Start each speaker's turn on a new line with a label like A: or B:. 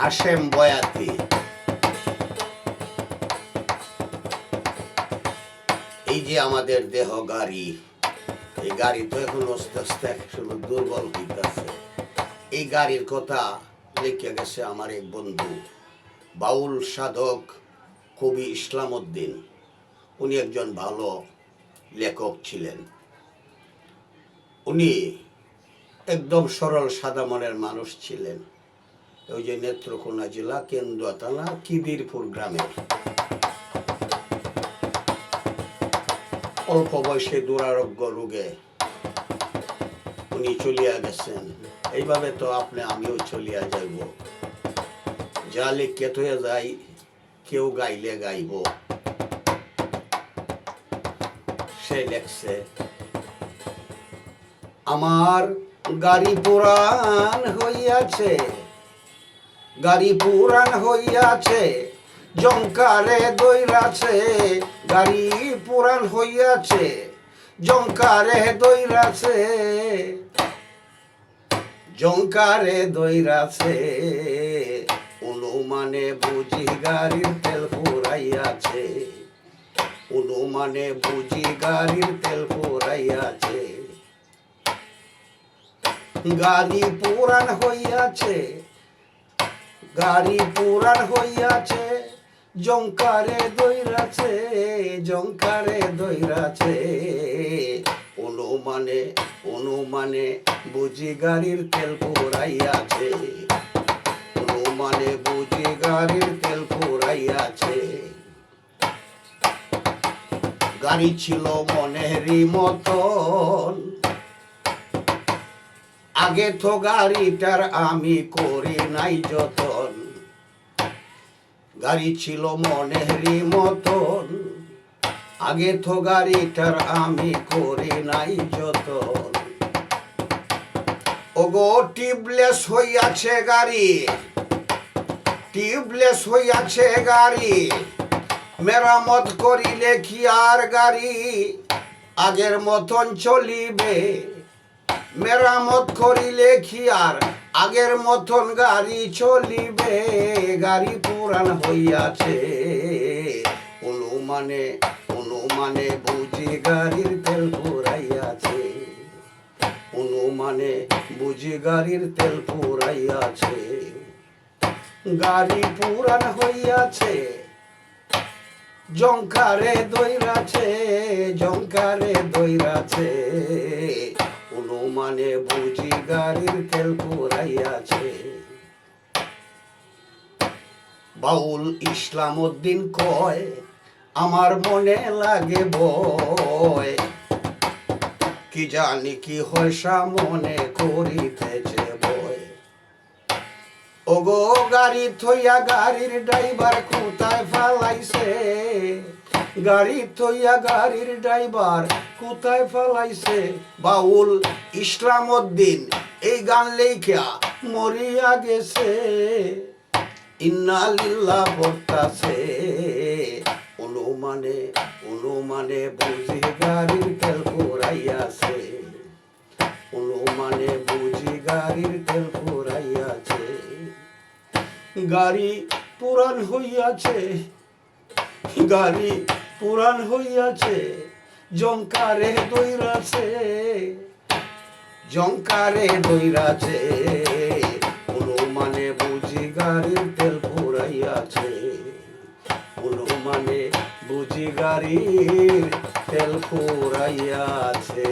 A: হাশেম বয়াতি। এই যে আমাদের দেহ গাড়ি, এই গাড়ি তো এখন আস্তে আস্তে শুধু দুর্বল হইতেছে। এই গাড়ির কথা লিখে গেছে আমার এক বন্ধু, বাউল সাধক কবি ইসলাম উদ্দিন। উনি একজন ভালো লেখক ছিলেন। উনি একদম সরল সাদা মনের মানুষ ছিলেন। ওই যে নেত্রকোনা জেলা কেন্দুয়া থানা কিবিরপুর গ্রামের। অল্প বয়সে দুরারোগ্য রোগে উনি চলিয়া গেছেন। এইভাবে তো আমিও চলিয়া যাইব। যা লিখে হয়ে যাই, কেউ গাইলে গাইব। সে লেখছে, আমার গাড়ি পুরান হইয়াছে, গাড়ি পুরান হইয়াছে, জংকারে দইরাছে, গাড়ি পুরান হইয়াছে, জংকারে দইরাছে, জংকারে দইরাছে, অনুমানে বুঝি গাড়ির তেল ফুরাইয়াছে, অনুমানে বুঝি গাড়ির তেল ফুরাইয়াছে, গাড়ি পুরান হইয়াছে, গাড়ি পুরান হইয়াছে, জংকারে দইরাছে, জংকারে দইরাছে, অনুমানে অনুমানে বুঝি গাড়ির তেল ফুরাইয়াছে, অনুমানে বুঝি গাড়ির তেল ফুরাইয়াছে। গাড়ি ছিল মনেরই মতন, আগে তো গাড়িটার আমি করি নাই যতন, গাড়ি ছিল মনেরই মতন, আগে তো গাড়িটার আমি করি নাই যতন। ওগো টিউবলেস হইয়াছে গাড়ি, টিউবলেস হইয়াছে গাড়ি, মেরামত করিলে কি আর গাড়ি আগের মতন চলিবে, মেরামত করিলে কি আর আগের মতন গাড়ি চলিবে, গাড়ি পুরান হইয়াছে, অনুমানে অনুমানে বুঝি গাড়ির তেল ফুরাইয়াছে, অনুমানে বুঝি গাড়ির তেল ফুরাইয়াছে, গাড়ি পুরান হইয়াছে, জংকারে দইরাছে, জংকারে দইরাছে, অনুমানে বুঝি গাড়ির তেল ফুরাইয়াছে। বাউল ইসলাম উদ্দিন কয়, আমার মনে লাগে ভয়, কি জানি কি হয়সা মনে করিতেছে ভয়। ওগো গাড়ি থইয়া গাড়ির ড্রাইভার কোথায় ফালাইছে, গাড়ি থইয়া গাড়ির ড্রাইভার কোথায় ফালাইছে। বাউল ইসলাম উদ্দিন এই গান লেখা মরিয়া গেছে, ইন্না লিল্লাহ পড়তাছে, অনুমানে অনুমানে বুঝি গাড়ির তেল ফুরাইয়াছে, অনুমানে বুঝি গাড়ির তেল ফুরাইয়াছে, গাড়ি পুরান হইয়াছে, গাড়ি পুরান হইয়াছে, জংকারে দইরাছে, জংকারে দইরাছে, অনুমানে বুঝি গাড়ির তেল ফুরাইয়াছে, অনুমানে বুঝি গাড়ির তেল ফুরাইয়াছে।